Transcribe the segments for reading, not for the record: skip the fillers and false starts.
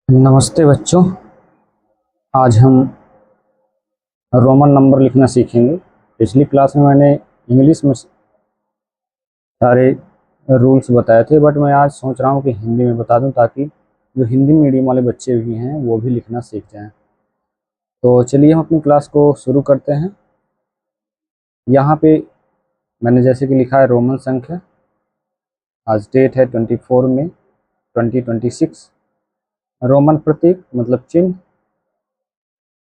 नमस्ते बच्चों। आज हम रोमन नंबर लिखना सीखेंगे। पिछली क्लास में मैंने इंग्लिश में सारे रूल्स बताए थे, बट मैं आज सोच रहा हूँ कि हिंदी में बता दूँ ताकि जो हिंदी मीडियम वाले बच्चे भी हैं वो भी लिखना सीख जाएं। तो चलिए हम अपनी क्लास को शुरू करते हैं। यहाँ पे मैंने जैसे कि लिखा है रोमन संख्या। आज डेट है 24 मई 2026। रोमन प्रतीक मतलब चिन्ह,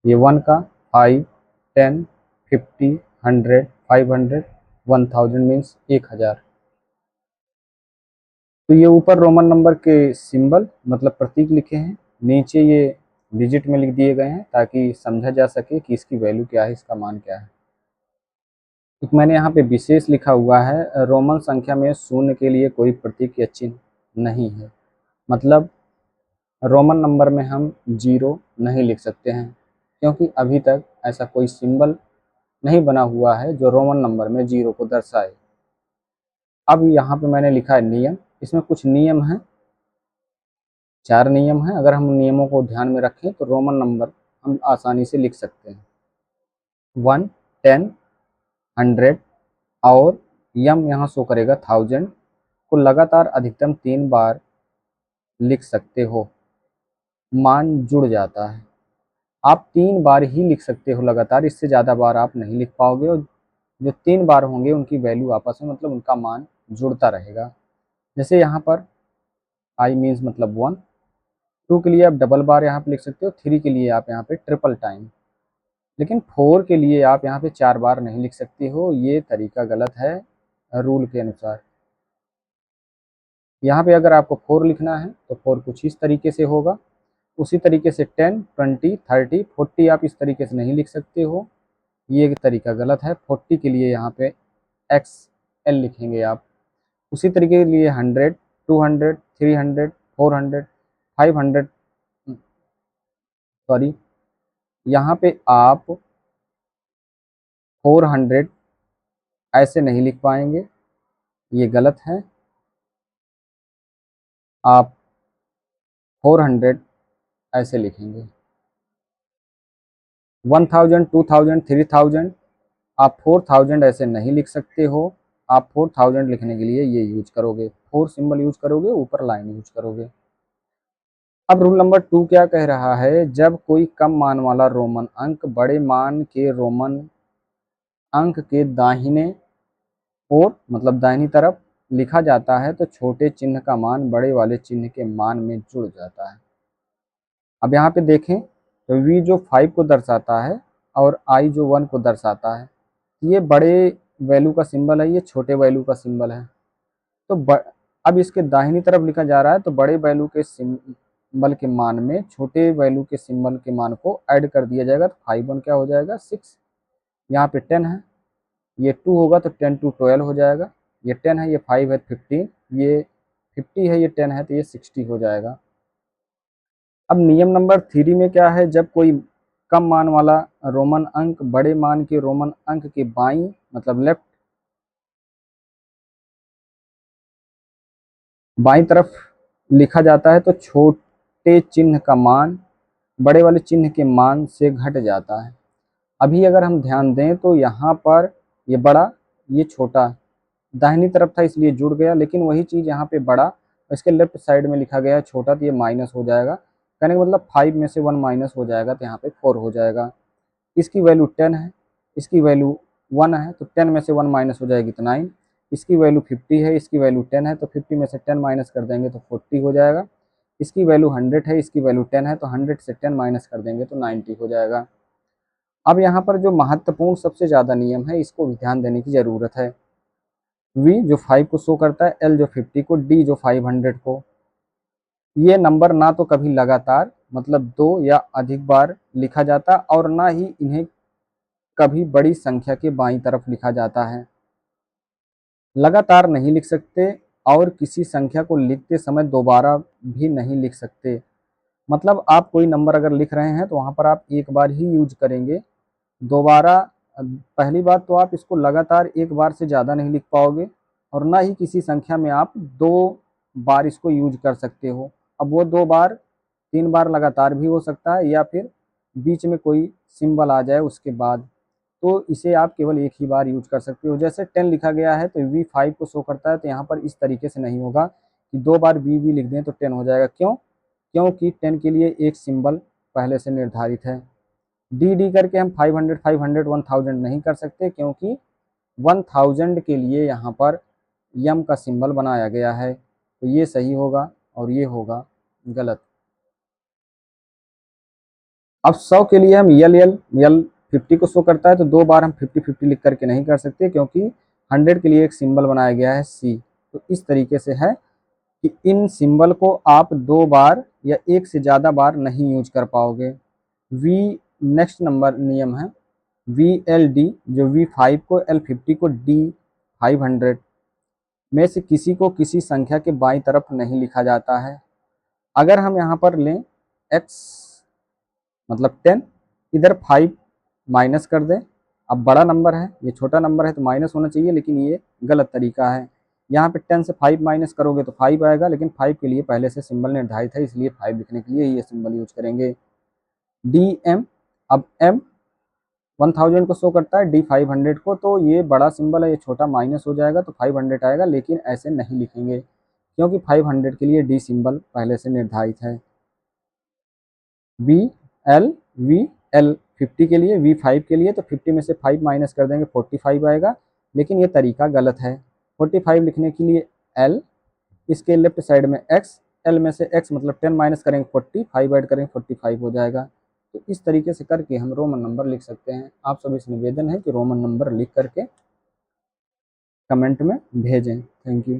ये 1 का, 5, 10, 50, 100, 500, 1000 मीन्स 1000। तो ये ऊपर रोमन नंबर के सिंबल मतलब प्रतीक लिखे हैं, नीचे ये डिजिट में लिख दिए गए हैं ताकि समझा जा सके कि इसकी वैल्यू क्या है, इसका मान क्या है। एक मैंने यहाँ पे विशेष लिखा हुआ है, रोमन संख्या में शून्य के लिए कोई प्रतीक या चिन्ह नहीं है। मतलब रोमन नंबर में हम 0 नहीं लिख सकते हैं, क्योंकि अभी तक ऐसा कोई सिंबल नहीं बना हुआ है जो रोमन नंबर में 0 को दर्शाए। अब यहाँ पे मैंने लिखा है नियम। इसमें कुछ नियम हैं, 4 नियम हैं। अगर हम नियमों को ध्यान में रखें तो रोमन नंबर हम आसानी से लिख सकते हैं। 1, 10, 100 और यम यहाँ शो करेगा 1000 को लगातार अधिकतम 3 बार लिख सकते हो, मान जुड़ जाता है। आप 3 बार ही लिख सकते हो लगातार, इससे ज़्यादा बार आप नहीं लिख पाओगे, और जो 3 बार होंगे उनकी वैल्यू आपस में मतलब उनका मान जुड़ता रहेगा। जैसे यहाँ पर आई मीन्स मतलब 1, 2 के लिए आप डबल बार यहाँ पे लिख सकते हो, 3 के लिए आप यहाँ पे ट्रिपल टाइम, लेकिन 4 के लिए आप यहाँ पे 4 बार नहीं लिख सकते हो, ये तरीका गलत है रूल के अनुसार। यहाँ पे अगर आपको 4 लिखना है तो 4 कुछ इस तरीके से होगा। उसी तरीके से 10, 20, 30, 40 आप इस तरीके से नहीं लिख सकते हो, ये तरीका गलत है। 40 के लिए यहाँ पे एक्स एल लिखेंगे आप। उसी तरीके के लिए 100, 200, 300, 400, 500, सॉरी, यहाँ पे आप 400 ऐसे नहीं लिख पाएंगे, ये गलत है। आप 400 ऐसे लिखेंगे। 1000, 2000, 3000 आप 4000 ऐसे नहीं लिख सकते हो। आप 4000 लिखने के लिए ये यूज करोगे, 4 सिंबल यूज करोगे, ऊपर लाइन यूज करोगे। अब रूल नंबर 2 क्या कह रहा है, जब कोई कम मान वाला रोमन अंक बड़े मान के रोमन अंक के दाहिने ओर मतलब दाहिनी तरफ लिखा जाता है तो छोटे चिन्ह का मान बड़े वाले चिन्ह के मान में जुड़ जाता है। अब यहाँ पे देखें तो v जो 5 को दर्शाता है और i जो 1 को दर्शाता है, ये बड़े वैल्यू का सिंबल है, ये छोटे वैल्यू का सिंबल है। तो अब इसके दाहिनी तरफ लिखा जा रहा है तो बड़े वैल्यू के सिंबल के मान में छोटे वैल्यू के सिंबल के मान को ऐड कर दिया जाएगा। तो 5 1 क्या हो जाएगा 6, यहाँ पे 10 है, ये 2 होगा तो 10 2 12 हो जाएगा। ये 10 है, ये 5 है 15, ये 50 है, ये 10 है तो ये 60 हो जाएगा। अब नियम नंबर 3 में क्या है, जब कोई कम मान वाला रोमन अंक बड़े मान के रोमन अंक के बाईं मतलब लेफ्ट बाईं तरफ लिखा जाता है तो छोटे चिन्ह का मान बड़े वाले चिन्ह के मान से घट जाता है। अभी अगर हम ध्यान दें तो यहाँ पर ये बड़ा ये छोटा दाहिनी तरफ था इसलिए जुड़ गया, लेकिन वही चीज़ यहाँ पे बड़ा इसके लेफ्ट साइड में लिखा गया है छोटा, तो ये माइनस हो जाएगा। कहने का मतलब 5 में से 1 माइनस हो जाएगा तो यहाँ पे 4 हो जाएगा। इसकी वैल्यू 10 है, इसकी वैल्यू 1 है तो 10 में से 1 माइनस हो जाएगी तो 9। इसकी वैल्यू 50 है, इसकी वैल्यू 10 है तो 50 में से 10 माइनस कर देंगे तो 40 हो जाएगा। इसकी वैल्यू 100 है, इसकी वैल्यू 10 है तो 100 से 10 माइनस कर देंगे तो 90 हो जाएगा। अब यहाँ पर जो महत्वपूर्ण सबसे ज़्यादा नियम है इसको भी ध्यान देने की ज़रूरत है। v जो 5 को शो करता है, l जो 50 को, d जो 500 को, ये नंबर ना तो कभी लगातार मतलब 2 या अधिक बार लिखा जाता और ना ही इन्हें कभी बड़ी संख्या के बाईं तरफ लिखा जाता है। लगातार नहीं लिख सकते और किसी संख्या को लिखते समय दोबारा भी नहीं लिख सकते। मतलब आप कोई नंबर अगर लिख रहे हैं तो वहाँ पर आप एक बार ही यूज करेंगे, दोबारा पहली बात तो आप इसको लगातार एक बार से ज़्यादा नहीं लिख पाओगे, और ना ही किसी संख्या में आप 2 बार इसको यूज कर सकते हो। अब वो 2 बार 3 बार लगातार भी हो सकता है या फिर बीच में कोई सिंबल आ जाए उसके बाद, तो इसे आप केवल एक ही बार यूज कर सकते हो। जैसे 10 लिखा गया है तो V5 को शो करता है, तो यहाँ पर इस तरीके से नहीं होगा कि 2 बार V लिख दें तो 10 हो जाएगा। क्यों? क्योंकि 10 के लिए एक सिंबल पहले से निर्धारित है। डी करके हम 500 500 1000 नहीं कर सकते, क्योंकि 1000 के लिए यहाँ पर यम का सिंबल बनाया गया है, तो ये सही होगा और ये होगा गलत। अब 100 के लिए हम यल 50 को शो करता है, तो 2 बार हम 50-50 लिख करके नहीं कर सकते, क्योंकि 100 के लिए एक सिंबल बनाया गया है सी। तो इस तरीके से है कि इन सिंबल को आप 2 बार या एक से ज़्यादा बार नहीं यूज कर पाओगे। वी नेक्स्ट नंबर नियम है VLD, जो V5 को L50 को D500 में से किसी को किसी संख्या के बाईं तरफ नहीं लिखा जाता है। अगर हम यहाँ पर लें x मतलब 10, इधर 5 माइनस कर दें। अब बड़ा नंबर है, ये छोटा नंबर है तो माइनस होना चाहिए, लेकिन ये गलत तरीका है। यहाँ पे 10 से 5 माइनस करोगे तो 5 आएगा, लेकिन 5 के लिए पहले से सिंबल निर्धारित है, इसलिए 5 लिखने के लिए ये सिंबल यूज करेंगे। DM, अब M 1000 को शो करता है, D500 को, तो ये बड़ा सिंबल है, ये छोटा माइनस हो जाएगा तो 500 आएगा, लेकिन ऐसे नहीं लिखेंगे क्योंकि 500 के लिए D सिंबल पहले से निर्धारित है। VL 50 के लिए, V5 के लिए तो 50 में से 5 माइनस कर देंगे 45 आएगा, लेकिन ये तरीका गलत है। 45 लिखने के लिए L, इसके लेफ्ट साइड में X, L में से X मतलब 10 माइनस करेंगे 40, 5 ऐड करेंगे 45 हो जाएगा। तो इस तरीके से करके हम रोमन नंबर लिख सकते हैं। आप सभी से निवेदन है कि रोमन नंबर लिख करके कमेंट में भेजें। Thank you.